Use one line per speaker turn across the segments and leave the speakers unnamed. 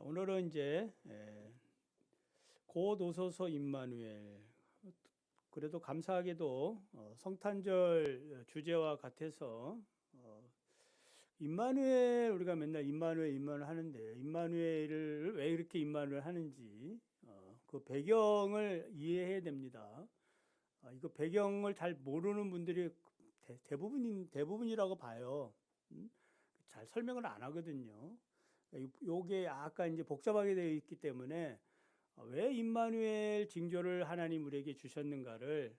오늘은 이제 곧 오소서 임마누엘. 그래도 감사하게도 성탄절 주제와 같아서 임마누엘, 우리가 맨날 임마누엘 하는데 임마누엘을 왜 이렇게 임마누엘 하는지 그 배경을 이해해야 됩니다. 이거 배경을 잘 모르는 분들이 대부분이라고 봐요. 잘 설명을 안 하거든요. 요게 약간 이제 복잡하게 되어 있기 때문에 왜 임마누엘 징조를 하나님 우리에게 주셨는가를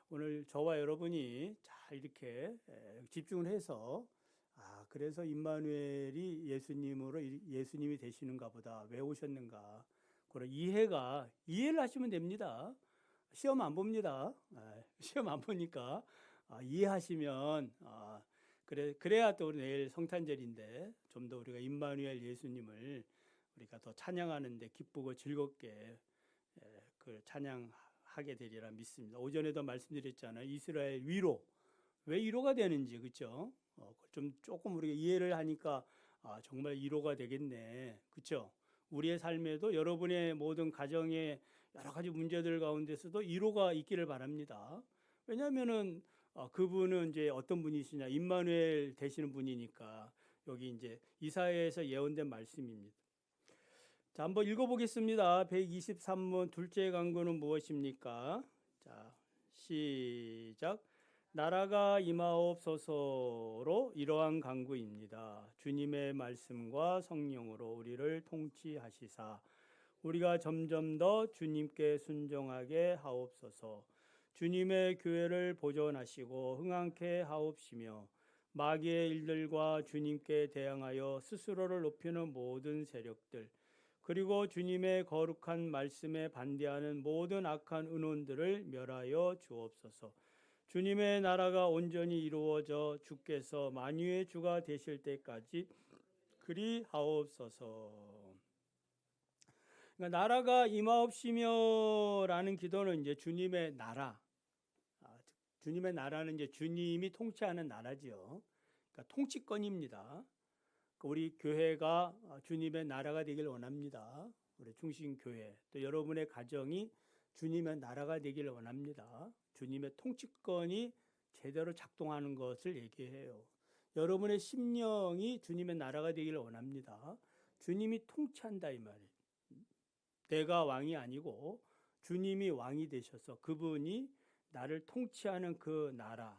오늘 저와 여러분이 잘 이렇게 집중을 해서 그래서 임마누엘이 예수님이 되시는가 보다, 왜 오셨는가, 그런 이해를 하시면 됩니다. 시험 안 봅니다. 시험 안 보니까 이해하시면 그래야 또 내일 성탄절인데 좀 더 우리가 임마누엘 예수님을 우리가 더 찬양하는데 기쁘고 즐겁게 그 찬양하게 되리라 믿습니다. 오전에도 말씀드렸잖아요. 이스라엘 위로, 왜 위로가 되는지, 그렇죠? 좀 조금 우리가 이해를 하니까 정말 위로가 되겠네, 그렇죠? 우리의 삶에도 여러분의 모든 가정의 여러 가지 문제들 가운데서도 위로가 있기를 바랍니다. 왜냐하면은 그분은 이제 어떤 분이시냐, 임마누엘 되시는 분이니까. 여기 이제 이사야에서 예언된 말씀입니다. 자, 한번 읽어보겠습니다. 123문 둘째 강구는 무엇입니까? 자, 시작. 나라가 임하옵소서로 이러한 강구입니다. 주님의 말씀과 성령으로 우리를 통치하시사 우리가 점점 더 주님께 순종하게 하옵소서. 주님의 교회를 보존하시고 흥황케 하옵시며 마귀의 일들과 주님께 대항하여 스스로를 높이는 모든 세력들, 그리고 주님의 거룩한 말씀에 반대하는 모든 악한 의논들을 멸하여 주옵소서. 주님의 나라가 온전히 이루어져 주께서 만유의 주가 되실 때까지 그리하옵소서. 그러니까 나라가 임하옵시며라는 기도는 이제 주님의 나라, 주님의 나라는 이제 주님이 통치하는 나라지요. 그러니까 통치권입니다. 우리 교회가 주님의 나라가 되길 원합니다. 우리 중심교회, 또 여러분의 가정이 주님의 나라가 되기를 원합니다. 주님의 통치권이 제대로 작동하는 것을 얘기해요. 여러분의 심령이 주님의 나라가 되기를 원합니다. 주님이 통치한다 이 말이에요. 내가 왕이 아니고 주님이 왕이 되셔서 그분이 나를 통치하는 그 나라,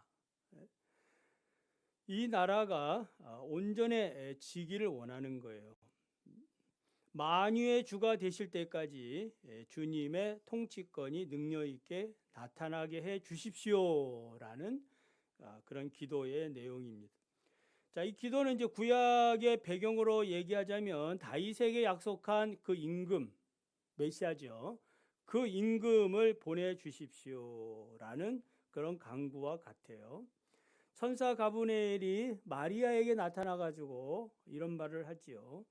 이 나라가 온전해지기를 원하는 거예요. 만유의 주가 되실 때까지 주님의 통치권이 능력 있게 나타나게 해 주십시오라는 그런 기도의 내용입니다. 자, 이 기도는 이제 구약의 배경으로 얘기하자면 다윗에게 약속한 그 임금, 메시아죠. 그 임금을 보내 주십시오라는 그런 간구와 같아요. 천사 가브리엘이 마리아에게 나타나 가지고 이런 말을 하지요.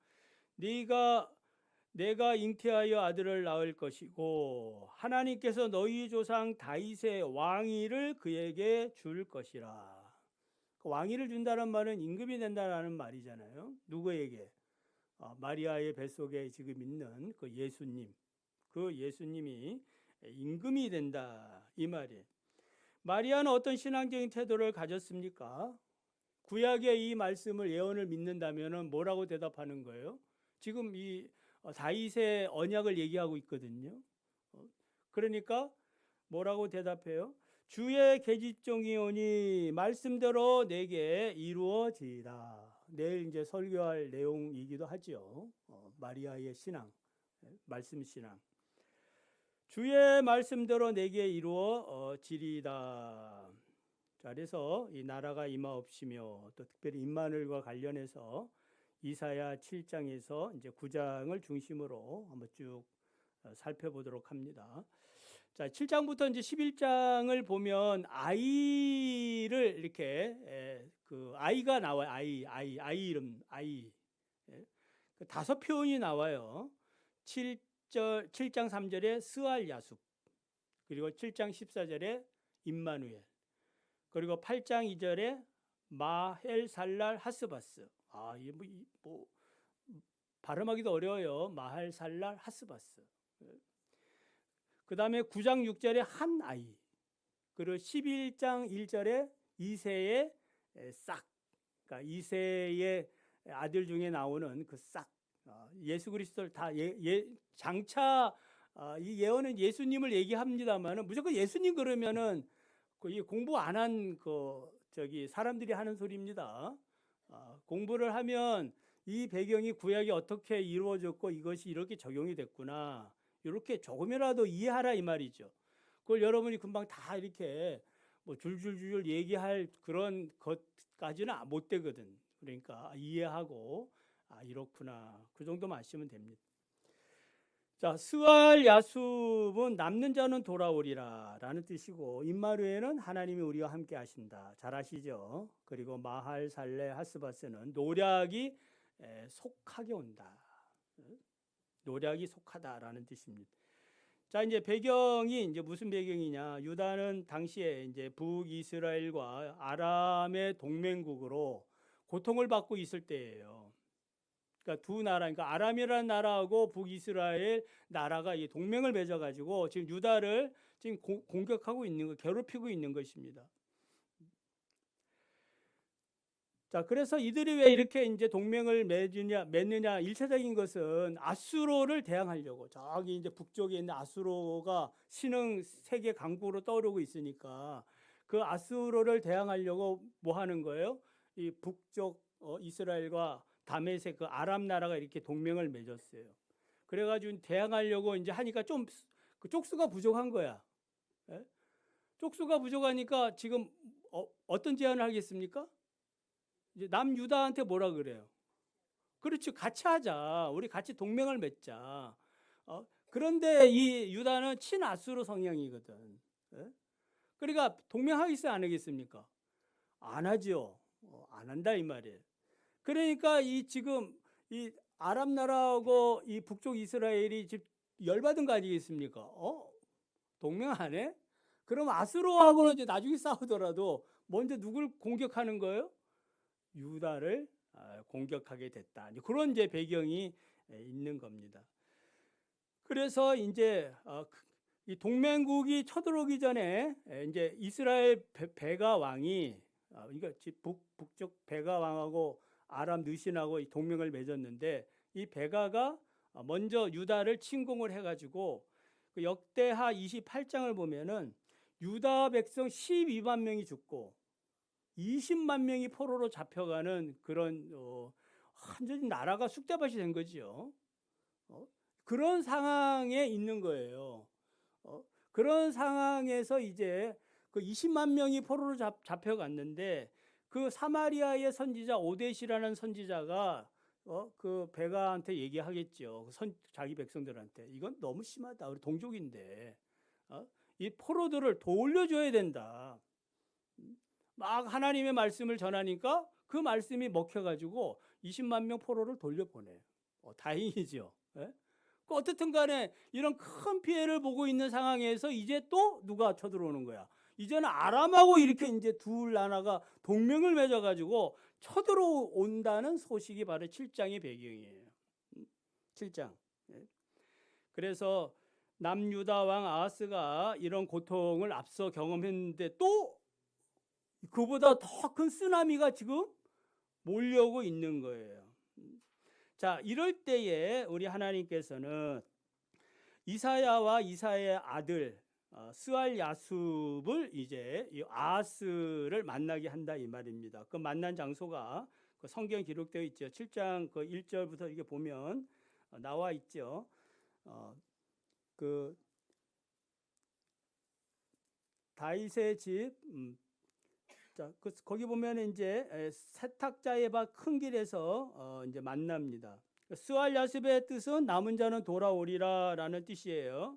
내가 잉태하여 아들을 낳을 것이고 하나님께서 너희 조상 다윗의 왕위를 그에게 줄 것이라. 왕위를 준다는 말은 임금이 된다는 말이잖아요. 누구에게? 마리아의 뱃속에 지금 있는 그 예수님, 그 예수님이 임금이 된다 이 말이에요. 마리아는 어떤 신앙적인 태도를 가졌습니까? 구약의 이 말씀을, 예언을 믿는다면 뭐라고 대답하는 거예요? 지금 이 다윗의 언약을 얘기하고 있거든요. 그러니까 뭐라고 대답해요? 주의 계집종이오니 말씀대로 내게 이루어지이다. 내일 이제 설교할 내용이기도 하죠. 마리아의 신앙, 말씀 신앙. 주의 말씀대로 내게 이루어지리이다. 자, 그래서 이 나라가 임하옵시며, 또 특별히 임마누엘과 관련해서 이사야 7장에서 이제 9장을 중심으로 한번 쭉 살펴보도록 합니다. 자, 7장부터 이제 11장을 보면 아이를 이렇게 그 아이가 나와요. 아이 이름, 아이. 그 5표현이 나와요. 7장 3절에 스알 야숲, 그리고 7장 14절에 임마누엘, 그리고 8장 2절에 마헬 살랄 하스바스. 이게 발음하기도 어려워요. 마할살랄 하스바스. 그 다음에 9장 6절에 한 아이, 그리고 11장 1절에 이새의 싹, 그러니까 이새의 아들 중에 나오는 그 싹, 예수 그리스도를 다 장차 이 예언은 예수님을 얘기합니다만은 무조건 예수님 그러면은 공부 안 한 사람들이 하는 소리입니다. 공부를 하면 이 배경이 구약이 어떻게 이루어졌고 이것이 이렇게 적용이 됐구나, 이렇게 조금이라도 이해하라 이 말이죠. 그걸 여러분이 금방 다 이렇게 뭐 줄줄줄 얘기할 그런 것까지는 못 되거든. 그러니까 이해하고 이렇구나, 그 정도만 아시면 됩니다. 자, 스왈 야숲은 남는 자는 돌아오리라 라는 뜻이고, 임마누엘은 하나님이 우리와 함께 하신다. 잘 아시죠? 그리고 마할 살레 하스바스는 노략이 속하게 온다. 노략이 속하다라는 뜻입니다. 자, 이제 배경이 이제 무슨 배경이냐? 유다는 당시에 이제 북이스라엘과 아람의 동맹국으로 고통을 받고 있을 때예요. 그러니까 두 나라, 그러니까 아람이라는 나라하고 북이스라엘 나라가 이 동맹을 맺어가지고 지금 유다를 지금 공격하고 있는 거, 괴롭히고 있는 것입니다. 자, 그래서 이들이 왜 이렇게 이제 동맹을 맺느냐? 일차적인 것은 아수로를 대항하려고, 저기 이제 북쪽에 있는 아수로가 신흥 세계 강국으로 떠오르고 있으니까 그 아수로를 대항하려고 뭐 하는 거예요? 이 북쪽 이스라엘과 다메섹 그 아람 나라가 이렇게 동맹을 맺었어요. 그래가지고 대항하려고 이제 하니까 좀 그 쪽수가 부족한 거야. 예? 쪽수가 부족하니까 지금 어떤 제안을 하겠습니까? 이제 남유다한테 뭐라 그래요? 그렇죠, 같이 하자. 우리 같이 동맹을 맺자. 그런데 이 유다는 친아수르 성향이거든. 예? 그러니까 동맹하겠어요, 안 하겠습니까? 안 하죠. 안 한다 이 말이에요. 그러니까 지금 이 아랍 나라하고 이 북쪽 이스라엘이 지금 열받은 거 아니겠습니까? 동맹 안 해? 그럼 아수르하고는 이제 나중에 싸우더라도 먼저 누굴 공격하는 거예요? 유다를 공격하게 됐다. 그런 이제 배경이 있는 겁니다. 그래서 이제 이 동맹국이 쳐들어오기 전에 이제 이스라엘 베가 왕이 이거 북쪽 베가 왕하고 아람 느신하고 동맹을 맺었는데, 이 베가가 먼저 유다를 침공을 해가지고 그 역대하 28장을 보면은 유다 백성 12만 명이 죽고 20만 명이 포로로 잡혀가는 그런 완전히 나라가 쑥대밭이 된 거지요. 그런 상황에 있는 거예요. 그런 상황에서 이제 그 20만 명이 포로로 잡혀갔는데, 그 사마리아의 선지자 오뎃이라는 선지자가 그 베가한테 얘기하겠죠. 자기 백성들한테 이건 너무 심하다. 우리 동족인데 이 포로들을 돌려줘야 된다. 막 하나님의 말씀을 전하니까 그 말씀이 먹혀가지고 20만 명 포로를 돌려보내. 다행이죠. 예? 어떻든 간에 이런 큰 피해를 보고 있는 상황에서 이제 또 누가 쳐들어오는 거야? 이제는 아람하고 이렇게 이제 둘 나라가 동맹을 맺어가지고 쳐들어온다는 소식이 바로 7장의 배경이에요. 7장. 그래서 남유다 왕 아하스가 이런 고통을 앞서 경험했는데 또 그보다 더 큰 쓰나미가 지금 몰려오고 있는 거예요. 자, 이럴 때에 우리 하나님께서는 이사야와 이사야의 아들 스왈 야숲을 이제 이 아하스를 만나게 한다 이 말입니다. 그 만난 장소가 그 성경에 기록되어 있죠. 7장 그 1절부터 이게 보면 나와 있죠. 그 다윗의 집, 자, 거기 보면 이제 세탁자의 밭 큰 길에서 이제 만납니다. 스왈 야숲의 뜻은 남은 자는 돌아오리라라는 뜻이에요.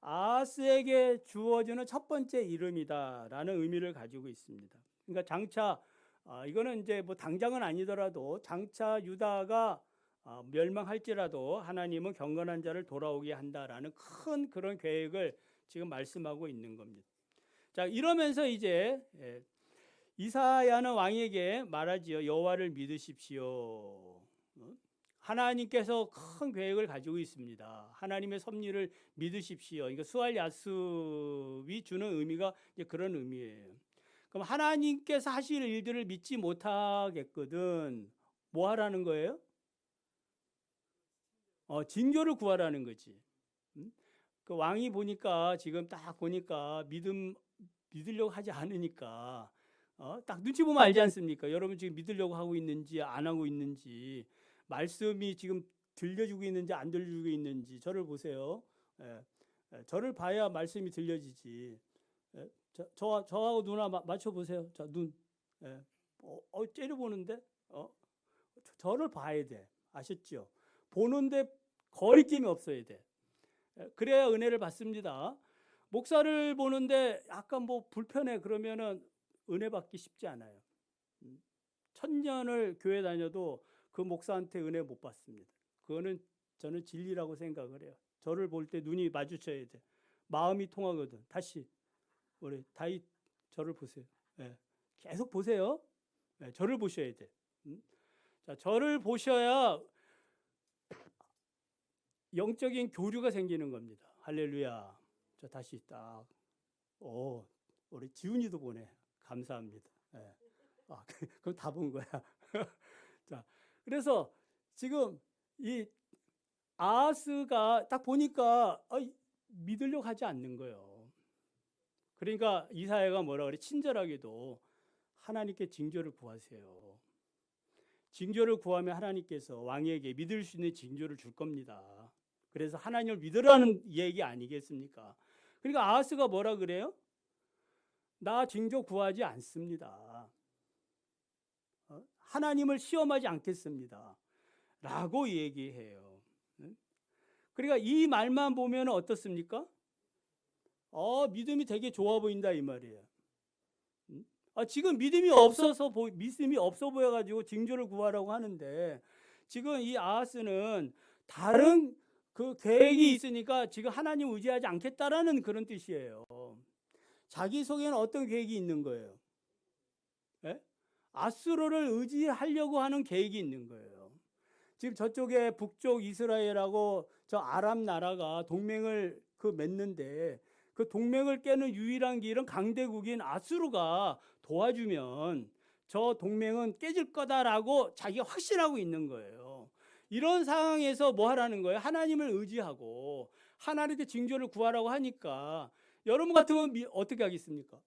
아하스에게 주어지는 첫 번째 이름이다라는 의미를 가지고 있습니다. 그러니까 장차 이거는 이제 뭐 당장은 아니더라도 장차 유다가 멸망할지라도 하나님은 경건한 자를 돌아오게 한다라는 큰 그런 계획을 지금 말씀하고 있는 겁니다. 자, 이러면서 이제 이사야는 왕에게 말하지요. 여호와를 믿으십시오. 하나님께서 큰 계획을 가지고 있습니다. 하나님의 섭리를 믿으십시오. 그러니까 수알 야습이 주는 의미가 이제 그런 의미예요. 그럼 하나님께서 하실 일들을 믿지 못하겠거든 뭐 하라는 거예요? 징조를 구하라는 거지. 그 왕이 보니까 지금 딱 보니까 믿으려고 하지 않으니까 딱 눈치 보면 알지 않습니까? 여러분 지금 믿으려고 하고 있는지 안 하고 있는지, 말씀이 지금 들려주고 있는지 안 들려주고 있는지 저를 보세요. 예, 저를 봐야 말씀이 들려지지. 예, 저하고 눈 맞춰 보세요. 자, 눈. 예, 째려보는데 저를 봐야 돼. 아셨죠? 보는데 거리낌이 없어야 돼. 그래야 은혜를 받습니다. 목사를 보는데 약간 뭐 불편해 그러면은 은혜 받기 쉽지 않아요. 천년을 교회 다녀도 그 목사한테 은혜 못 받습니다. 그거는 저는 진리라고 생각을 해요. 저를 볼 때 눈이 마주쳐야 돼. 마음이 통하거든. 다시 우리 다이 저를 보세요. 네. 계속 보세요. 네, 저를 보셔야 돼. 자, 저를 보셔야 영적인 교류가 생기는 겁니다. 할렐루야. 자, 다시 딱. 우리 지훈이도 보네. 감사합니다. 네. 그럼 다 본 거야. 자, 그래서 지금 이 아하스가 딱 보니까 믿으려고 하지 않는 거예요. 그러니까 이사야가 뭐라 그래? 친절하게도 하나님께 징조를 구하세요. 징조를 구하면 하나님께서 왕에게 믿을 수 있는 징조를 줄 겁니다. 그래서 하나님을 믿으라는 얘기 아니겠습니까? 그러니까 아하스가 뭐라 그래요? 나 징조 구하지 않습니다. 하나님을 시험하지 않겠습니다. 라고 얘기해요. 그러니까 이 말만 보면 어떻습니까? 믿음이 되게 좋아 보인다 이 말이에요. 지금 믿음이 없어 보여가지고 징조를 구하라고 하는데, 지금 이 아하스는 다른 그 계획이 있으니까 지금 하나님 의지하지 않겠다라는 그런 뜻이에요. 자기 속에는 어떤 계획이 있는 거예요? 예? 아수르를 의지하려고 하는 계획이 있는 거예요. 지금 저쪽에 북쪽 이스라엘하고 저 아람 나라가 동맹을 맺는데, 그 동맹을 깨는 유일한 길은 강대국인 아수르가 도와주면 저 동맹은 깨질 거다라고 자기가 확신하고 있는 거예요. 이런 상황에서 뭐 하라는 거예요? 하나님을 의지하고 하나님께 징조를 구하라고 하니까 여러분 같으면 어떻게 하겠습니까?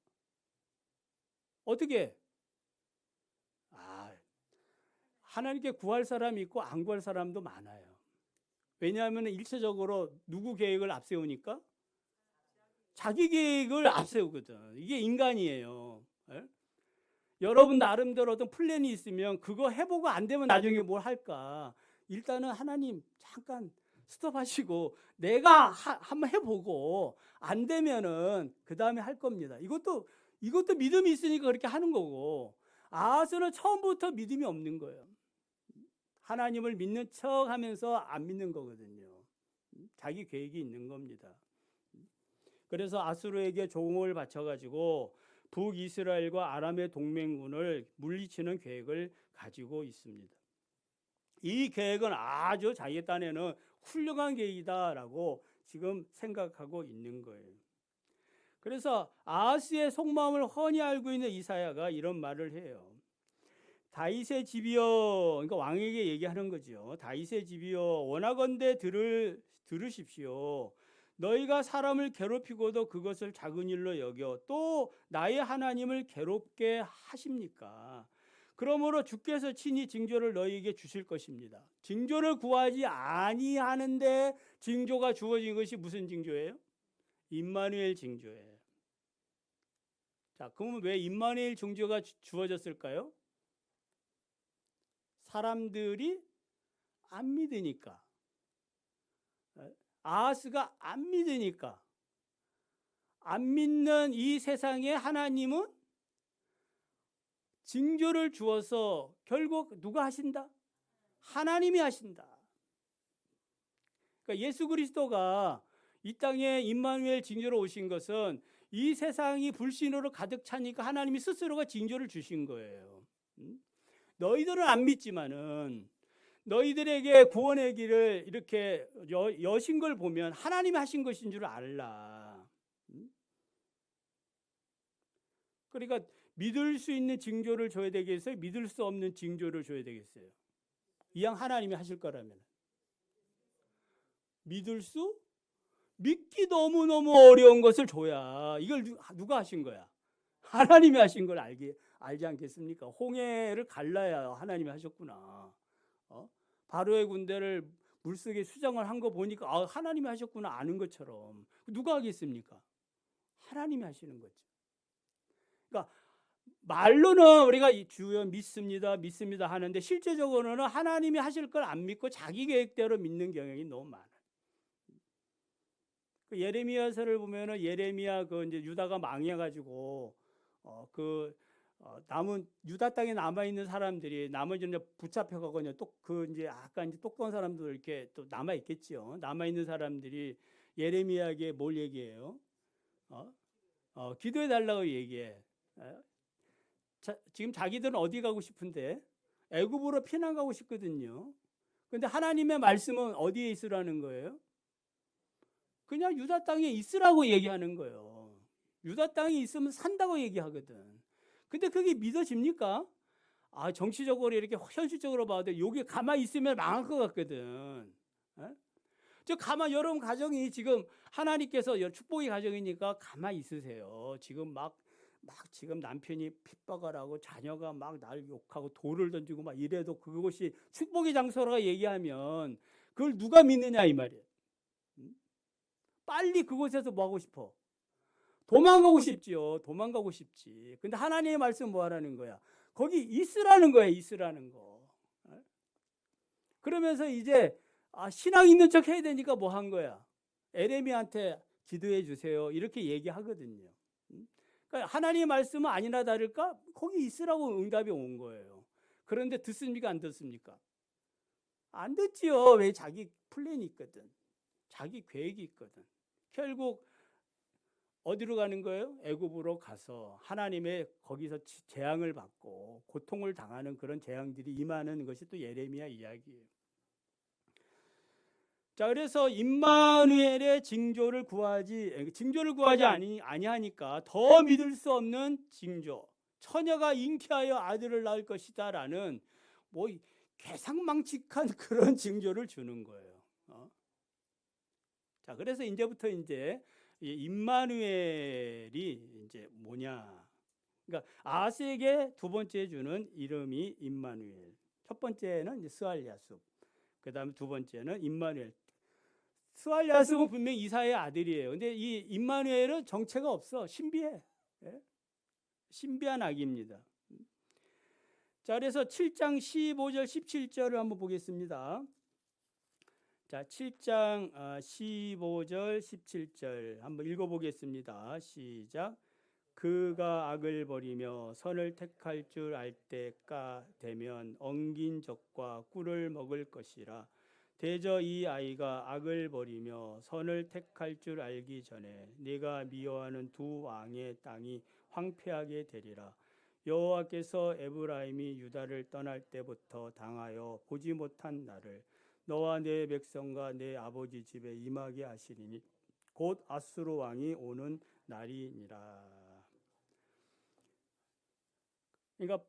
어떻게? 하나님께 구할 사람이 있고 안 구할 사람도 많아요. 왜냐하면 일차적으로 누구 계획을 앞세우니까? 자기 계획을 앞세우거든. 이게 인간이에요. 예? 여러분 나름대로 어떤 플랜이 있으면 그거 해보고 안 되면 나중에 뭘 할까? 일단은 하나님 잠깐 스톱하시고 내가 한번 해보고 안 되면은 그 다음에 할 겁니다. 이것도 믿음이 있으니까 그렇게 하는 거고, 아하스는 처음부터 믿음이 없는 거예요. 하나님을 믿는 척 하면서 안 믿는 거거든요. 자기 계획이 있는 겁니다. 그래서 아수르에게 종을 바쳐가지고 북이스라엘과 아람의 동맹군을 물리치는 계획을 가지고 있습니다. 이 계획은 아주 자기 딴에는 훌륭한 계획이다라고 지금 생각하고 있는 거예요. 그래서 아하스의 속마음을 훤히 알고 있는 이사야가 이런 말을 해요. 다윗의 집이여, 그러니까 왕에게 얘기하는 거죠. 다윗의 집이여, 원하건대 들으십시오. 너희가 사람을 괴롭히고도 그것을 작은 일로 여겨 또 나의 하나님을 괴롭게 하십니까? 그러므로 주께서 친히 징조를 너희에게 주실 것입니다. 징조를 구하지 아니하는데 징조가 주어진 것이 무슨 징조예요? 임마누엘 징조예요. 자, 그러면 왜 임마누엘 징조가 주어졌을까요? 사람들이 안 믿으니까. 아하스가 안 믿으니까. 안 믿는 이 세상에 하나님은 징조를 주어서 결국 누가 하신다? 하나님이 하신다. 그러니까 예수 그리스도가 이 땅에 임마누엘 징조로 오신 것은 이 세상이 불신으로 가득 차니까 하나님이 스스로가 징조를 주신 거예요. 너희들은 안 믿지만은 너희들에게 구원의 길을 이렇게 여신 걸 보면 하나님이 하신 것인 줄 알라. 그러니까 믿을 수 있는 징조를 줘야 되겠어요? 믿을 수 없는 징조를 줘야 되겠어요? 이왕 하나님이 하실 거라면. 믿기 너무너무 어려운 것을 줘야. 이걸 누가 하신 거야? 하나님이 하신 걸 알지 않겠습니까? 홍해를 갈라야 하나님이 하셨구나. 바로의 군대를 물속에 수장을 한 거 보니까 하나님이 하셨구나 아는 것처럼. 누가 하겠습니까? 하나님이 하시는 거죠. 그러니까 말로는 우리가 주여 믿습니다 하는데 실제적으로는 하나님이 하실 걸 안 믿고 자기 계획대로 믿는 경향이 너무 많아요. 그 예레미야서를 보면은 예레미야 이제 유다가 망해가지고 남은 유다 땅에 남아 있는 사람들이 나머지는 붙잡혀가고 이제 이제 약간 이제 똑똑한 사람들 이렇게 또 남아 있겠지요. 남아 있는 사람들이 예레미야에게 뭘 얘기해요? 기도해 달라고 얘기해. 지금 자기들은 어디 가고 싶은데 애굽으로 피난 가고 싶거든요. 근데 하나님의 말씀은 어디에 있으라는 거예요? 그냥 유다 땅에 있으라고 얘기하는 거예요. 유다 땅에 있으면 산다고 얘기하거든. 근데 그게 믿어집니까? 정치적으로 이렇게 현실적으로 봐도 여기 가만히 있으면 망할 것 같거든. 여러분 가정이 지금 하나님께서 축복의 가정이니까 가만히 있으세요. 지금 지금 남편이 핍박을 하고 자녀가 막 날 욕하고 돌을 던지고 막 이래도 그것이 축복의 장소라고 얘기하면 그걸 누가 믿느냐 이 말이에요. 빨리 그곳에서 뭐 하고 싶어? 도망가고 싶지요. 도망가고 싶지. 근데 하나님의 말씀 뭐 하라는 거야? 거기 있으라는 거야. 있으라는 거. 그러면서 이제 신앙 있는 척 해야 되니까 뭐 한 거야? 에레미야한테 기도해 주세요. 이렇게 얘기하거든요. 그러니까 하나님의 말씀은 아니나 다를까? 거기 있으라고 응답이 온 거예요. 그런데 듣습니까? 안 듣습니까? 안 듣지요. 왜? 자기 플랜이 있거든. 자기 계획이 있거든. 결국 어디로 가는 거예요? 애굽으로 가서 하나님의 거기서 재앙을 받고 고통을 당하는 그런 재앙들이 임하는 것이 또 예레미야 이야기예요. 자, 그래서 임마누엘의 징조를 구하지 아니하니까 더 믿을 수 없는 징조. 처녀가 잉태하여 아들을 낳을 것이다라는 뭐 괴상망측한 그런 징조를 주는 거예요. 자, 그래서 이제부터 이제 임마누엘이 이제 뭐냐? 그러니까 아스에게 두 번째 주는 이름이 임마누엘. 첫 번째는 이제 스알야숲. 그다음에 두 번째는 임마누엘. 스알야숲은 분명 이사의 아들이에요. 근데 이 임마누엘은 정체가 없어. 신비해. 예? 신비한 아기입니다. 자, 그래서 7장 15절 17절을 한번 보겠습니다. 자, 7장 15절 17절 한번 읽어보겠습니다. 시작. 그가 악을 버리며 선을 택할 줄 알 때가 되면 엉긴 적과 꿀을 먹을 것이라. 대저 이 아이가 악을 버리며 선을 택할 줄 알기 전에 네가 미워하는 두 왕의 땅이 황폐하게 되리라. 여호와께서 에브라임이 유다를 떠날 때부터 당하여 보지 못한 날을 너와 내 백성과 내 아버지 집에 임하게 하시리니 곧 아수르 왕이 오는 날이니라. 그러니까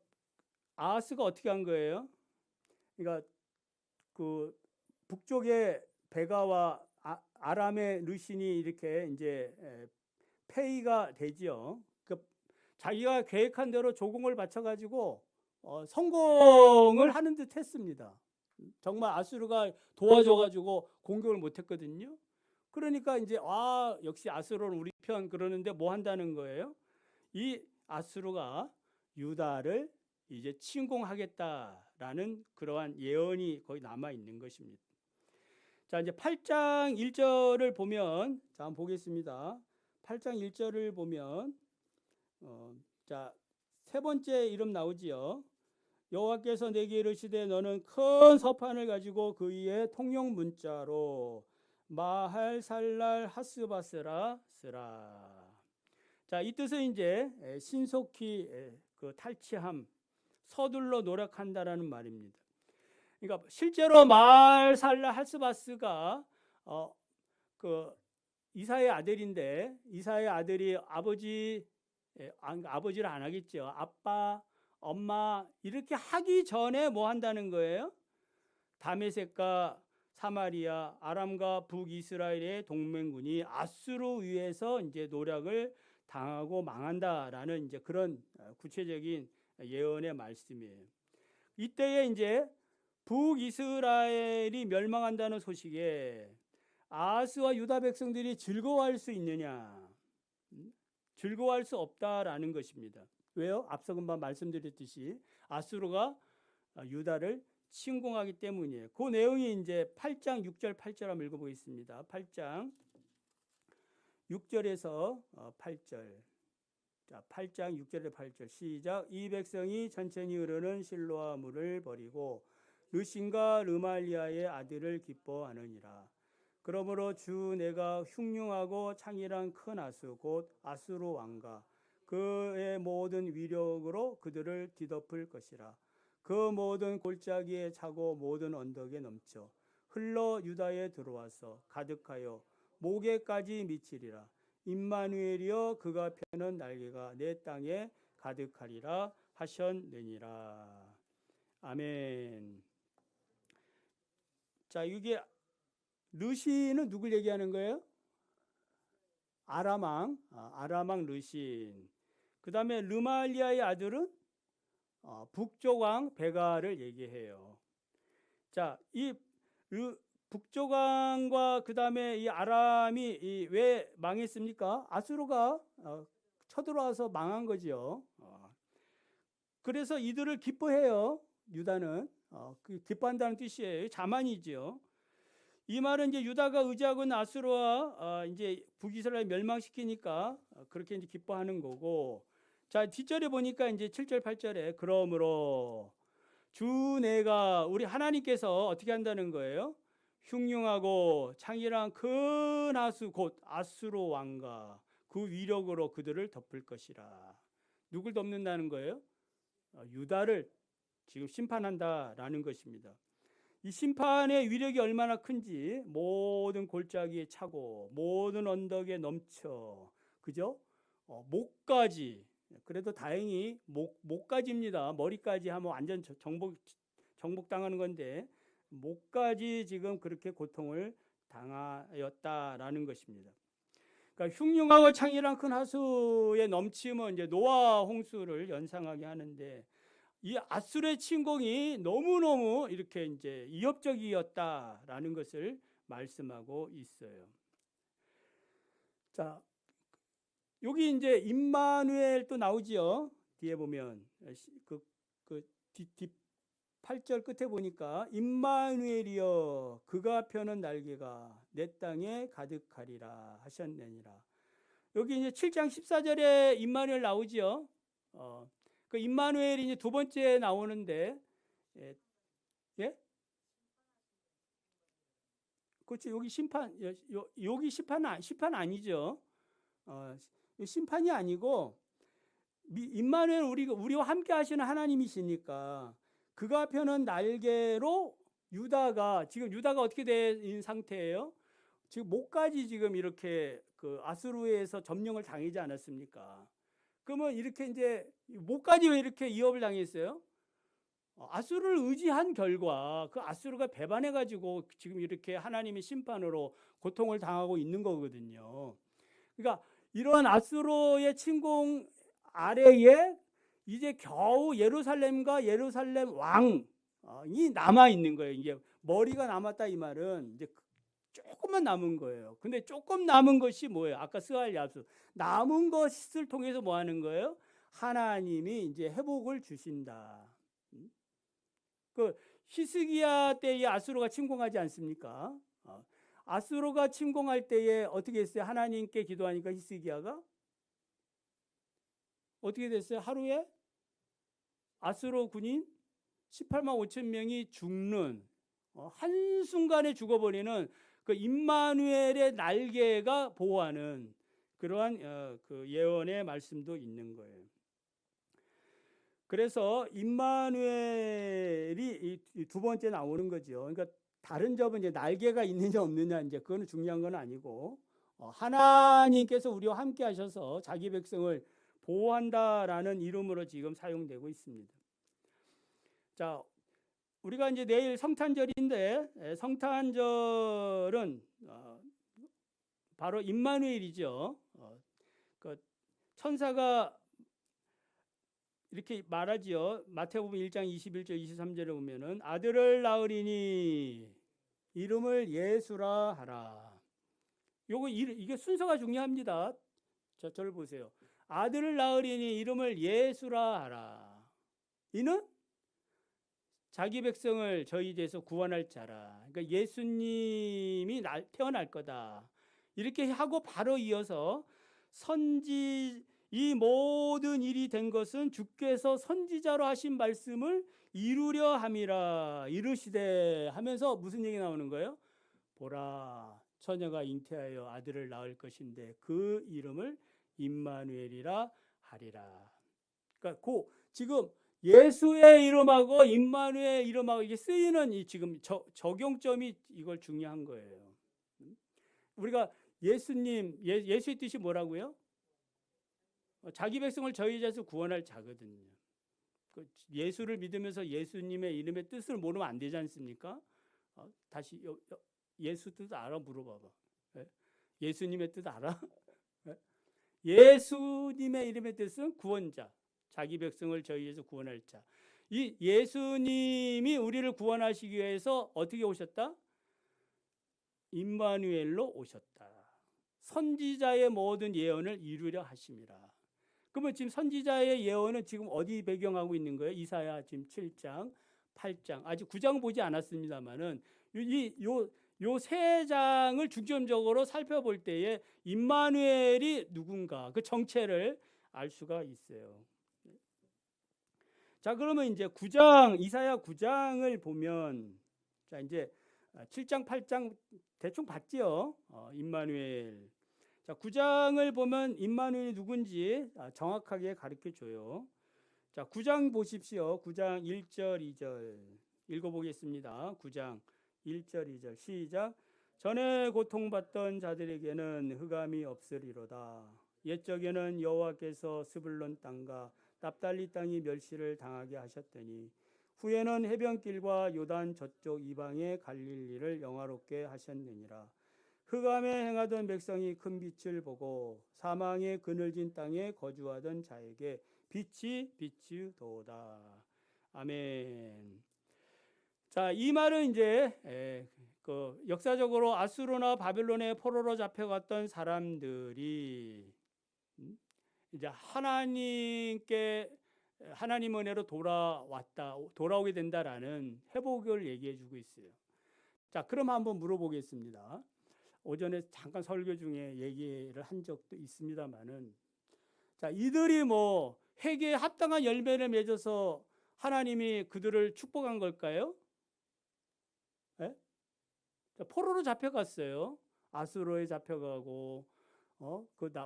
아하스가 어떻게 한 거예요? 그러니까 그 북쪽에 베가와 아람의 르신이 이렇게 이제 폐위가 되지요. 그 자기가 계획한 대로 조공을 바쳐가지고 성공을 하는 듯 했습니다. 정말 아수르가 도와줘가지고 공격을 못했거든요. 그러니까 이제 역시 아수르는 우리 편 그러는데 뭐 한다는 거예요? 이 아수르가 유다를 이제 침공하겠다라는 그러한 예언이 거기 남아 있는 것입니다. 자, 이제 8장 1절을 보면, 자, 한번 보겠습니다. 8장 1절을 보면, 자, 세 번째 이름 나오지요. 여호와께서 내게 이르시되 너는 큰 서판을 가지고 그 위에 통용 문자로 마할살랄 하스바스라 쓰라. 자, 이 뜻은 이제 신속히 그 탈취함, 서둘러 노력한다라는 말입니다. 그러니까 실제로 말살라 할스바스가 그 이사의 아들인데 이사의 아들이 아버지를 안 하겠죠. 아빠, 엄마 이렇게 하기 전에 뭐 한다는 거예요? 다메섹과 사마리아, 아람과 북이스라엘의 동맹군이 아수르 위에서 이제 노략을 당하고 망한다라는 이제 그런 구체적인 예언의 말씀이에요. 이때에 이제 북이스라엘이 멸망한다는 소식에 아하스와 유다 백성들이 즐거워할 수 있느냐? 즐거워할 수 없다라는 것입니다. 왜요? 앞서 금방 말씀드렸듯이 아수르가 유다를 침공하기 때문이에요. 그 내용이 이제 8장 6절 8절 한번 읽어보겠습니다. 8장 6절에서 8절. 자, 8장 6절에 8절 시작. 이 백성이 천천히 흐르는 실로아 물을 버리고 르신과 르말리아의 아들을 기뻐하느니라. 그러므로 주 내가 흉흉하고 창이란 큰 아수 곧 아수르 왕과 그의 모든 위력으로 그들을 뒤덮을 것이라. 그 모든 골짜기에 차고 모든 언덕에 넘쳐 흘러 유다에 들어와서 가득하여 목에까지 미치리라. 임마누엘이여 그가 펴는 날개가 내 땅에 가득하리라 하셨느니라. 아멘. 자, 이게 르신은 누굴 얘기하는 거예요? 아람왕 르신. 그 다음에 르말리아의 아들은 북쪽 왕 베가를 얘기해요. 자, 이 북쪽 왕과 그 다음에 이 아람이 왜 망했습니까? 아수르가 쳐들어와서 망한 거죠. 그래서 이들을 기뻐해요. 유다는 기뻐한다는 뜻이에요. 자만이죠. 이 말은 이제 유다가 의지하고 있는 아수르와 이제 북이스라엘 멸망시키니까 그렇게 이제 기뻐하는 거고. 자, 뒷절에 보니까 이제 7절 8절에 그러므로 주 내가 우리 하나님께서 어떻게 한다는 거예요? 흉흉하고 창이랑 큰 아수 곧 아수르 왕과 그 위력으로 그들을 덮을 것이라. 누굴 덮는다는 거예요? 유다를 지금 심판한다라는 것입니다. 이 심판의 위력이 얼마나 큰지 모든 골짜기에 차고 모든 언덕에 넘쳐, 그죠? 목까지. 그래도 다행히 목까지입니다. 머리까지 하면 완전 정복당하는 건데 목까지 지금 그렇게 고통을 당하였다라는 것입니다. 그러니까 흉흉하고 창이란 큰 하수에 넘치면 이제 노아 홍수를 연상하게 하는데 이 아수르의 침공이 너무너무 이렇게 이제 위협적이었다라는 것을 말씀하고 있어요. 자, 여기 이제 임마누엘 또 나오지요. 뒤에 보면 뒷 8절 끝에 보니까 임마누엘이여 그가 펴는 날개가 내 땅에 가득하리라 하셨느니라. 여기 이제 7장 14절에 임마누엘 나오지요. 그 임마누엘이 이제 두 번째 나오는데, 예? 그렇죠. 여기 여기 심판 아니죠. 심판이 아니고 임마누엘 우리와 함께 하시는 하나님이시니까 그가 펴는 날개로 유다가 어떻게 된 상태예요? 지금 목까지 지금 이렇게 그 아수르에서 점령을 당하지 않았습니까? 그러면 이렇게 이제 목까지 왜 이렇게 위협을 당했어요? 아수르를 의지한 결과 그 아수르가 배반해 가지고 지금 이렇게 하나님의 심판으로 고통을 당하고 있는 거거든요. 그러니까 이러한 아수르의 침공 아래에 이제 겨우 예루살렘과 예루살렘 왕이 남아 있는 거예요. 이게 머리가 남았다 이 말은 이제 조금만 남은 거예요. 근데 조금 남은 것이 뭐예요? 아까 스알 야수 남은 것을 통해서 뭐 하는 거예요? 하나님이 이제 회복을 주신다. 그 히스기야 때에 아수르가 침공하지 않습니까? 아수르가 침공할 때에 어떻게 했어요? 하나님께 기도하니까 히스기야가 어떻게 됐어요? 하루에 아수르 군인 18만 5천 명이 죽는 한순간에 죽어버리는 그 임마누엘의 날개가 보호하는 그러한 그 예언의 말씀도 있는 거예요. 그래서 임마누엘이 이 두 번째 나오는 거죠. 그러니까 다른 점은 이제 날개가 있느냐 없느냐 이제 그거는 중요한 건 아니고 하나님께서 우리와 함께 하셔서 자기 백성을 보호한다라는 이름으로 지금 사용되고 있습니다. 자, 우리가 이제 내일 성탄절인데 성탄절은 바로 임마누엘이죠. 그 천사가 이렇게 말하지요. 마태복음 1장 21절 23절에 보면은 아들을 낳으리니 이름을 예수라 하라. 이게 순서가 중요합니다. 저를 보세요. 아들을 낳으리니 이름을 예수라 하라. 이는 자기 백성을 저희 죄에서 구원할 자라. 그러니까 예수님이 태어날 거다. 이렇게 하고 바로 이어서 이 모든 일이 된 것은 주께서 선지자로 하신 말씀을 이루려 함이라 이르시되 하면서 무슨 얘기 나오는 거예요? 보라 처녀가 잉태하여 아들을 낳을 것인데 그 이름을 임마누엘이라 하리라. 그러니까 지금 예수의 이름하고 임마누엘 이름하고 이게 쓰이는 이 지금 적용점이 이걸 중요한 거예요. 우리가 예수님 예수의 뜻이 뭐라고요? 자기 백성을 저희 죄에서 구원할 자거든요. 예수를 믿으면서 예수님의 이름의 뜻을 모르면 안 되지 않습니까? 다시 예수 뜻 알아 물어봐봐. 예수님의 뜻 알아? 예수님의 이름의 뜻은 구원자, 자기 백성을 저희 죄에서 구원할 자. 이 예수님이 우리를 구원하시기 위해서 어떻게 오셨다? 임마누엘로 오셨다. 선지자의 모든 예언을 이루려 하심이라. 그러면 지금 선지자의 예언은 지금 어디 배경하고 있는 거예요? 이사야 지금 7장, 8장. 아직 9장 보지 않았습니다만은 요 세 장을 중점적으로 살펴볼 때에 임마누엘이 누군가 그 정체를 알 수가 있어요. 자, 그러면 이제 이사야 9장을 보면 자, 이제 7장, 8장 대충 봤죠? 임마누엘. 자, 9장을 보면 임마누엘이 누군지 정확하게 가르쳐 줘요. 자, 9장 보십시오. 9장 1절, 2절 읽어보겠습니다. 9장 1절, 2절 시작. 전에 고통받던 자들에게는 흑암이 없으리로다. 옛적에는 여호와께서 스불론 땅과 납달리 땅이 멸시를 당하게 하셨더니 후에는 해변길과 요단 저쪽 이방의 갈릴리를 영화롭게 하셨느니라. 흑암에 행하던 백성이 큰 빛을 보고 사망의 그늘진 땅에 거주하던 자에게 빛이 비추도다. 아멘. 자, 이 말은 이제 역사적으로 아수르나 바벨론의 포로로 잡혀갔던 사람들이 이제 하나님 은혜로 돌아오게 된다라는 회복을 얘기해 주고 있어요. 자, 그럼 한번 물어보겠습니다. 오전에 잠깐 설교 중에 얘기를 한 적도 있습니다만은, 자, 이들이 뭐 회개에 합당한 열매를 맺어서 하나님이 그들을 축복한 걸까요? 네? 자, 포로로 잡혀갔어요. 아수르에 잡혀가고,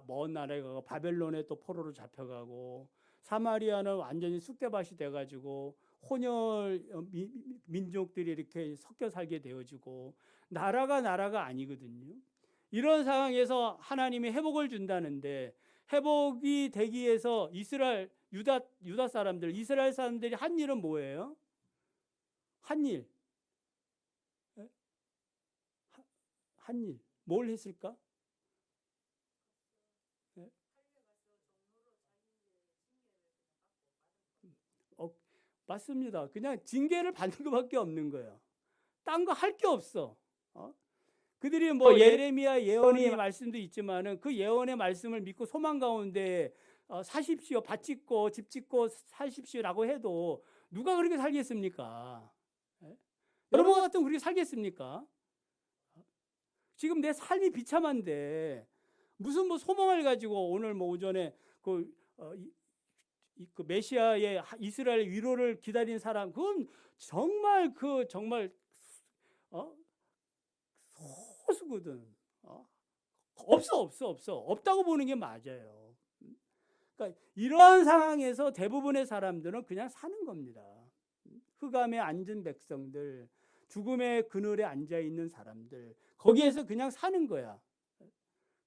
먼 나라에 가고 바벨론에 또 포로로 잡혀가고, 사마리아는 완전히 쑥대밭이 돼가지고 혼혈 민족들이 이렇게 섞여 살게 되어지고 나라가 아니거든요. 이런 상황에서 하나님이 회복을 준다는데 회복이 되기 위해서 유다 사람들, 이스라엘 사람들이 한 일은 뭐예요? 한 일. 뭘 했을까? 맞습니다. 그냥 징계를 받는 것밖에 없는 거예요. 딴 거 할 게 없어. 그들이 뭐 예레미야 예언의 말씀도 있지만은 그 예언의 말씀을 믿고 소망 가운데 사십시오, 밭 짓고 집 짓고 사십시오라고 해도 누가 그렇게 살겠습니까? 여러분 같으면 그렇게 살겠습니까? 지금 내 삶이 비참한데 무슨 뭐 소망을 가지고 오늘 뭐 오전에 그 메시아의 이스라엘 위로를 기다린 사람, 그건 정말 소수거든. 없다고 보는 게 맞아요. 그러니까 이러한 상황에서 대부분의 사람들은 그냥 사는 겁니다. 흑암에 앉은 백성들, 죽음의 그늘에 앉아 있는 사람들, 거기에서 그냥 사는 거야.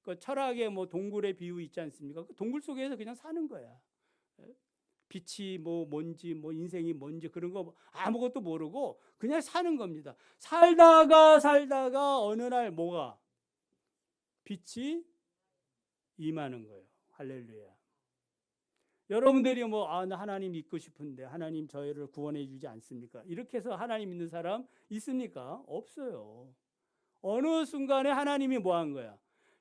그 철학의 뭐 동굴의 비유 있지 않습니까? 그 동굴 속에서 그냥 사는 거야. 빛이 뭐 뭔지, 뭐 인생이 뭔지 그런 거 아무것도 모르고 그냥 사는 겁니다. 살다가 어느 날 뭐가 빛이 임하는 거예요. 할렐루야. 여러분들이 나 하나님 믿고 싶은데 하나님 저희를 구원해 주지 않습니까? 이렇게 해서 하나님 믿는 사람 있습니까? 없어요. 어느 순간에 하나님이 뭐 한 거야?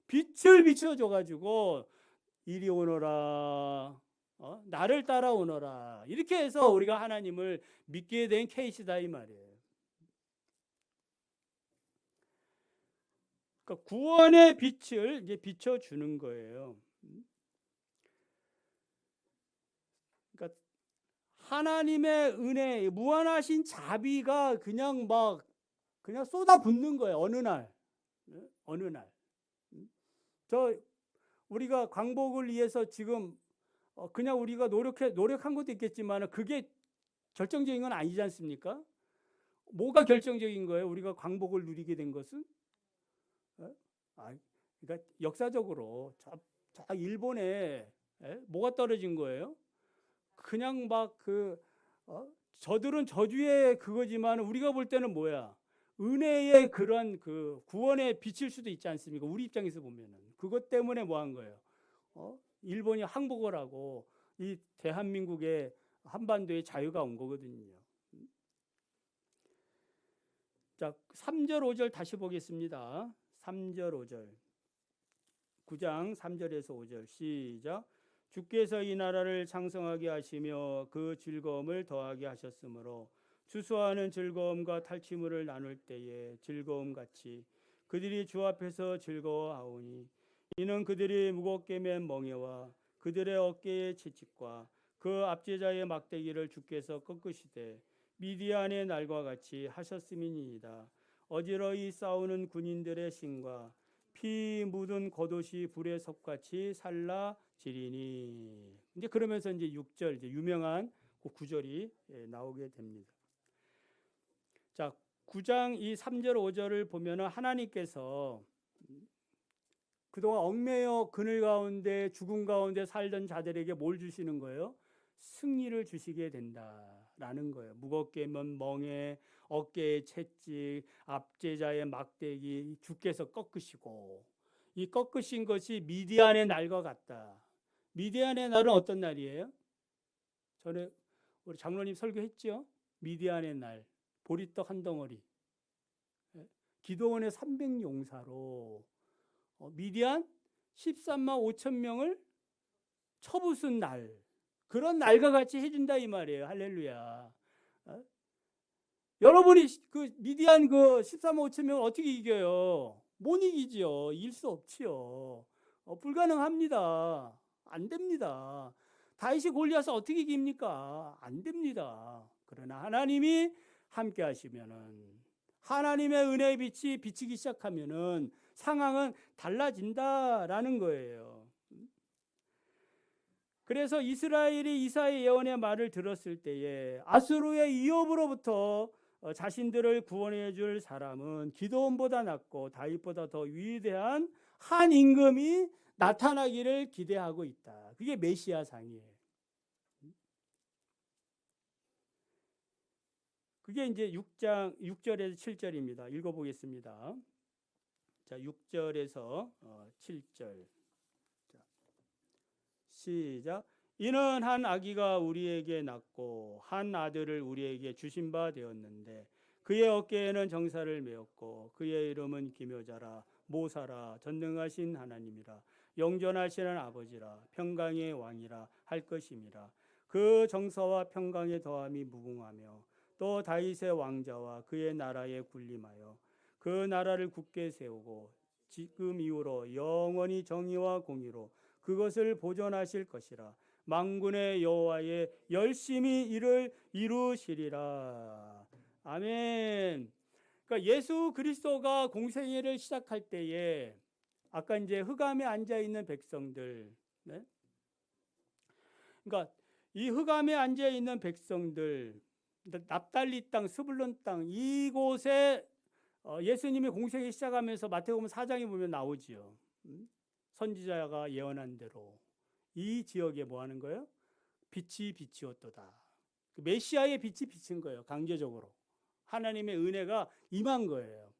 빛을 비춰줘 가지고 이리 오너라. 나를 따라오너라. 이렇게 해서 우리가 하나님을 믿게 된 케이스다 이 말이에요. 그러니까 구원의 빛을 이제 비춰주는 거예요. 그러니까 하나님의 은혜, 무한하신 자비가 그냥 쏟아붓는 거예요. 어느 날. 우리가 광복을 위해서 지금 그냥 우리가 노력한 것도 있겠지만 그게 결정적인 건 아니지 않습니까? 뭐가 결정적인 거예요? 우리가 광복을 누리게 된 것은? 그러니까 역사적으로 저 일본에 뭐가 떨어진 거예요? 그냥 저들은 저주의 그거지만 우리가 볼 때는 뭐야? 은혜의 그런 그 구원의 빛일 수도 있지 않습니까? 우리 입장에서 보면은 그것 때문에 뭐 한 거예요? 일본이 항복을 하고 이 대한민국의 한반도에 자유가 온 거거든요. 자, 3절 5절 다시 보겠습니다. 3절 5절. 9장 3절에서 5절 시작. 주께서 이 나라를 창성하게 하시며 그 즐거움을 더하게 하셨으므로 추수하는 즐거움과 탈취물을 나눌 때에 즐거움같이 그들이 주 앞에서 즐거워하오니 이는 그들이 무겁게 맨 멍에와 그들의 어깨의 채찍과 그 압제자의 막대기를 주께서 꺾으시되 미디안의 날과 같이 하셨음이니이다. 어지러이 싸우는 군인들의 신과 피 묻은 겉옷이 불의 섭같이 살라지리니. 이제 그러면서 이제 6절 이제 유명한 그 구절이 나오게 됩니다. 자, 9장 이 3절 5절을 보면은 하나님께서 그동안 얽매여 그늘 가운데 죽음 가운데 살던 자들에게 뭘 주시는 거예요? 승리를 주시게 된다라는 거예요. 무겁게 맨 멍에 어깨에 채찍, 압제자의 막대기 주께서 꺾으시고 이 꺾으신 것이 미디안의 날과 같다. 미디안의 날은 어떤 날이에요? 전에 우리 장로님 설교했죠? 미디안의 날, 보리떡 한 덩어리. 기도원의 300용사로 미디안 13만 5천 명을 쳐부순 날, 그런 날과 같이 해준다 이 말이에요. 할렐루야. 여러분이 그 미디안 그 13만 5천 명을 어떻게 이겨요? 못 이기지요. 이길 수 없지요. 불가능합니다. 안 됩니다. 다윗이 골리앗을 어떻게 이깁니까? 안 됩니다. 그러나 하나님이 함께 하시면은, 하나님의 은혜의 빛이 비치기 시작하면은 상황은 달라진다라는 거예요. 그래서 이스라엘이 이사의 예언의 말을 들었을 때에 아수르의 위협으로부터 자신들을 구원해 줄 사람은 기드온보다 낫고 다윗보다 더 위대한 한 임금이 나타나기를 기대하고 있다. 그게 메시아상이에요. 그게 이제 6절에서 7절입니다. 읽어보겠습니다. 자, 6절에서 7절. 시작. 이는 한 아기가 우리에게 낳고 한 아들을 우리에게 주신 바 되었는데 그의 어깨에는 정사를 메었고 그의 이름은 기묘자라 모사라 전능하신 하나님이라 영존하시는 아버지라 평강의 왕이라 할 것임이라. 그 정사와 평강의 더함이 무궁하며 또 다윗의 왕자와 그의 나라에 군림하여 그 나라를 굳게 세우고 지금 이후로 영원히 정의와 공의로 그것을 보존하실 것이라. 만군의 여호와의 열심히 이를 이루시리라. 아멘. 그러니까 예수 그리스도가 공생애를 시작할 때에 아까 이제 흑암에 앉아 있는 백성들, 네? 그러니까 이 흑암에 앉아 있는 백성들, 납달리 땅, 스불론 땅, 이곳에 예수님이 공생이 시작하면서 마태복음 4장에 보면 나오지요. 선지자가 예언한 대로 이 지역에 뭐 하는 거예요? 빛이 비치었도다. 메시아의 빛이 비친 거예요. 강제적으로 하나님의 은혜가 임한 거예요.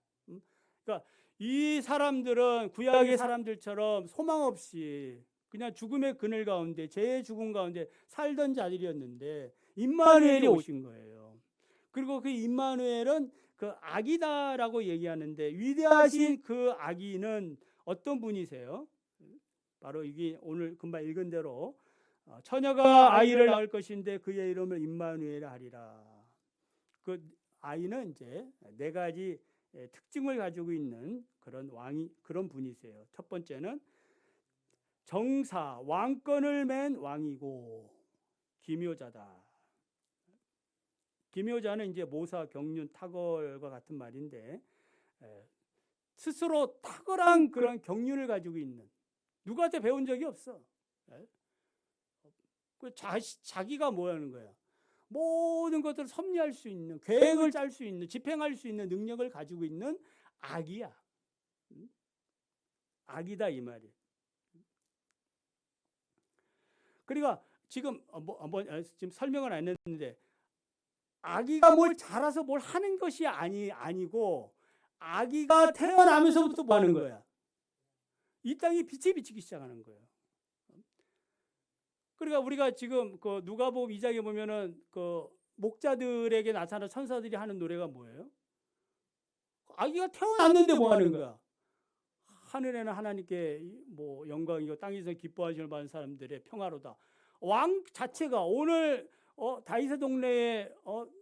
그러니까 이 사람들은 구약의 사람들처럼 소망 없이 그냥 죽음의 그늘 가운데, 죄의 죽음 가운데 살던 자들이었는데 임마누엘이 오신 거예요. 그리고 그 임마누엘은 그 아기다라고 얘기하는데, 위대하신 그 아기는 어떤 분이세요? 바로 이게 오늘 금방 읽은 대로 처녀가 아이를 낳을 것인데 그의 이름을 임마누엘 하리라. 그 아이는 이제 네 가지 특징을 가지고 있는 그런 분이세요. 첫 번째는 정사, 왕권을 맨 왕이고 기묘자다. 기묘자는 이제 모사, 경륜, 탁월과 같은 말인데, 스스로 탁월한 그런 경륜을 가지고 있는, 누구한테 배운 적이 없어. 자기가 뭐 하는 거야? 모든 것들을 섭리할 수 있는, 계획을 짤 수 있는, 집행할 수 있는 능력을 가지고 있는 아기야. 아기다 이 말이에요. 그러니까 지금 지금 설명은 안 했는데, 아기가 뭘 자라서 뭘 하는 것이 아니고, 아기가 태어나면서부터 뭐 하는 거야? 이 땅에 빛이 비치기 시작하는 거예요. 그러니까 우리가 지금 그 누가복음 2장에 보면은 그 목자들에게 나타난 천사들이 하는 노래가 뭐예요? 아기가 태어났는데 뭐 하는 거야? 하늘에는 하나님께 뭐 영광이고 땅에서 기뻐하시는 받은 사람들의 평화로다. 왕 자체가 오늘 다윗의 동네에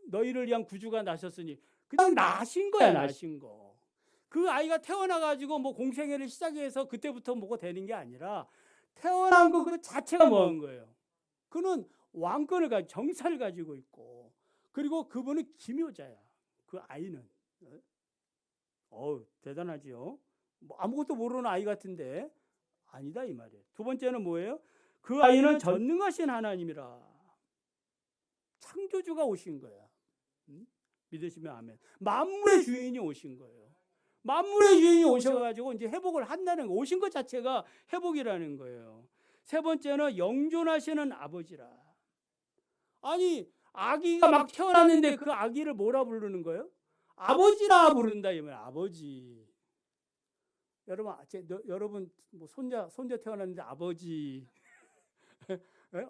너희를 위한 구주가 나셨으니 그냥 나신 거야, 나신 거. 그 아이가 태어나 가지고 뭐 공생애를 시작해서 그때부터 뭐가 되는 게 아니라 태어난 거 그 자체가 뭐한 거예요? 그는 왕권을 가지고 정사를 가지고 있고, 그리고 그분은 기묘자야. 그 아이는 대단하지요. 뭐 아무것도 모르는 아이 같은데 아니다 이 말이에요. 두 번째는 뭐예요? 그 아이는 전능하신 하나님이라. 창조주가 오신 거야. 믿으시면 아멘. 만물의 주인이 오신 거예요. 만물의 주인이 오셔가지고 이제 회복을 한다는 거, 오신 것 자체가 회복이라는 거예요. 세 번째는 영존하시는 아버지라. 아니 아기가 막 태어났는데 그 아기를 뭐라 부르는 거예요? 아버지라 부른다 이 말이에요. 아버지. 여러분 뭐 손자 태어났는데 아버지.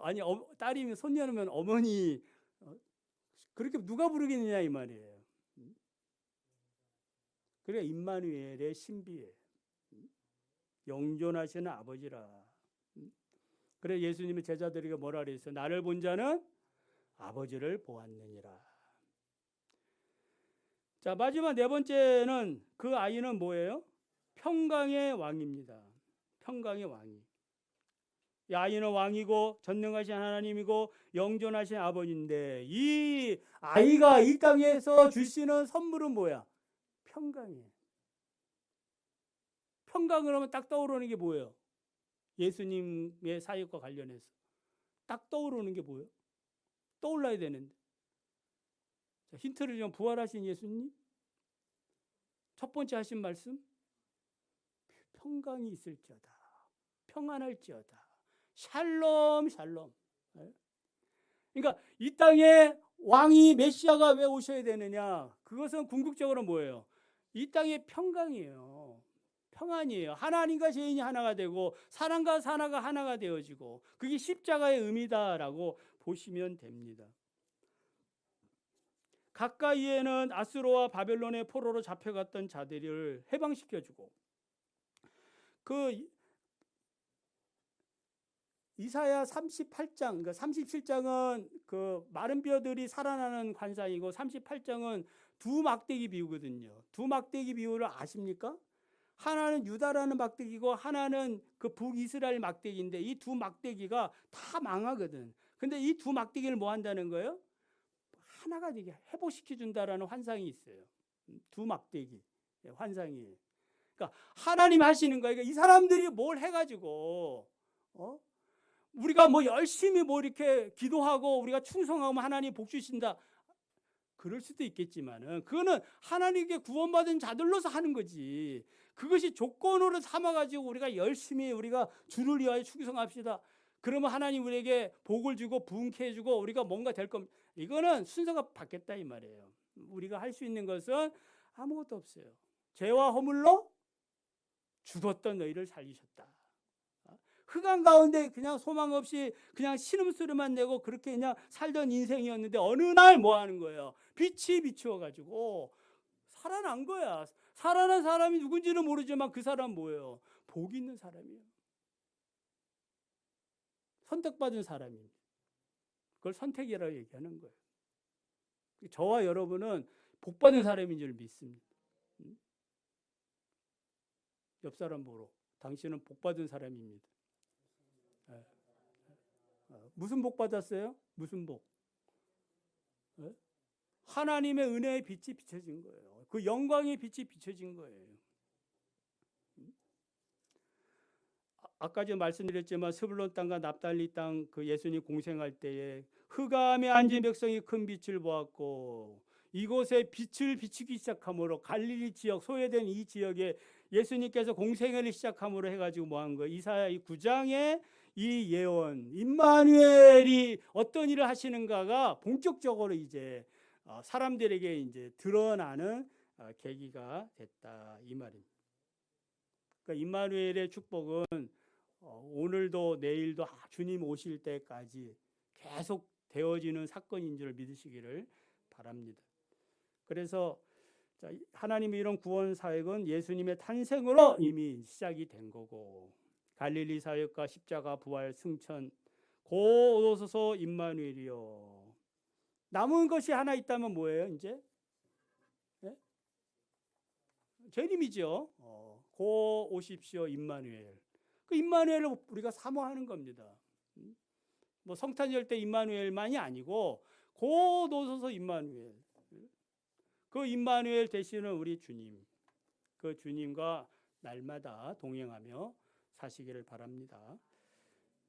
아니 딸이면 손녀면 어머니. 그렇게 누가 부르겠느냐 이 말이에요. 그래 임마누엘의 신비예요. 영존하시는 아버지라. 그래 예수님이 제자들에게 뭐라 그랬어요? 나를 본 자는 아버지를 보았느니라. 자, 마지막 네 번째는 그 아이는 뭐예요? 평강의 왕입니다. 평강의 왕이. 이 아이는 왕이고 전능하신 하나님이고 영존하신 아버지인데, 이 아이가 이 땅에서 주시는 선물은 뭐야? 평강이에요. 평강을 하면 딱 떠오르는 게 뭐예요? 예수님의 사역과 관련해서 딱 떠오르는 게 뭐예요? 떠올라야 되는데. 자, 힌트를 좀, 부활하신 예수님 첫 번째 하신 말씀, 평강이 있을지어다, 평안할지어다, 샬롬 샬롬. 그러니까 이 땅에 왕이 메시아가 왜 오셔야 되느냐? 그것은 궁극적으로 뭐예요? 이 땅의 평강이에요. 평안이에요. 하나님과 죄인이 하나가 되고 사람과 사나가 하나가 되어지고, 그게 십자가의 의미다라고 보시면 됩니다. 가까이에는 아수르와 바벨론의 포로로 잡혀갔던 자들을 해방시켜주고, 그 이사야 38장, 그러니까 37장은 그 마른 뼈들이 살아나는 관상이고 38장은 두 막대기 비유거든요. 두 막대기 비유를 아십니까? 하나는 유다라는 막대기고 하나는 그 북이스라엘 막대기인데, 이 두 막대기가 다 망하거든. 근데 이 두 막대기를 뭐 한다는 거예요? 하나가 되게 회복시켜 준다라는 환상이 있어요. 두 막대기 환상이. 그러니까 하나님 하시는 거예요. 그러니까 이 사람들이 뭘 해가지고 우리가 뭐 열심히 뭐 이렇게 기도하고 우리가 충성하면 하나님 복 주신다. 그럴 수도 있겠지만은 그거는 하나님께 구원받은 자들로서 하는 거지. 그것이 조건으로 삼아가지고 우리가 열심히 우리가 주를 위하여 충성합시다. 그러면 하나님 우리에게 복을 주고 부흥케 해주고 우리가 뭔가 될 겁니다. 이거는 순서가 바뀌었다 이 말이에요. 우리가 할 수 있는 것은 아무것도 없어요. 죄와 허물로 죽었던 너희를 살리셨다. 흑암 가운데 그냥 소망 없이 그냥 신음소리만 내고 그렇게 그냥 살던 인생이었는데 어느 날 뭐 하는 거예요? 빛이 비추어 가지고 살아난 거야. 살아난 사람이 누군지는 모르지만 그 사람 뭐예요? 복 있는 사람이에요. 선택받은 사람입니다. 그걸 선택이라고 얘기하는 거예요. 저와 여러분은 복받은 사람인 줄 믿습니다. 옆 사람 보러 당신은 복받은 사람입니다. 무슨 복 받았어요? 무슨 복? 하나님의 은혜의 빛이 비춰진 거예요. 그 영광의 빛이 비춰진 거예요. 아까 전 말씀드렸지만 스불론 땅과 납달리 땅 그 예수님 공생할 때에 흑암에 앉은 백성이 큰 빛을 보았고 이곳에 빛을 비추기 시작함으로 갈릴리 지역 소외된 이 지역에 예수님께서 공생애를 시작함으로 해가지고 뭐 한 거예요? 이사야 9장에 이 예언 임마누엘이 어떤 일을 하시는가가 본격적으로 이제 사람들에게 이제 드러나는 계기가 됐다 이 말입니다. 그러니까 임마누엘의 축복은 오늘도 내일도 주님 오실 때까지 계속 되어지는 사건인 줄 믿으시기를 바랍니다. 그래서 하나님의 이런 구원 사역은 예수님의 탄생으로 이미 시작이 된 거고 갈릴리 사역과 십자가 부활 승천 고 오소서 임마누엘이요. 남은 것이 하나 있다면 뭐예요? 이제 네? 재림이죠. 고 오십시오 임마누엘. 그 임마누엘을 우리가 사모하는 겁니다. 뭐 성탄절 때 임마누엘만이 아니고 곧 오소서 임마누엘. 그 임마누엘 되시는 우리 주님. 그 주님과 날마다 동행하며 사시기를 바랍니다.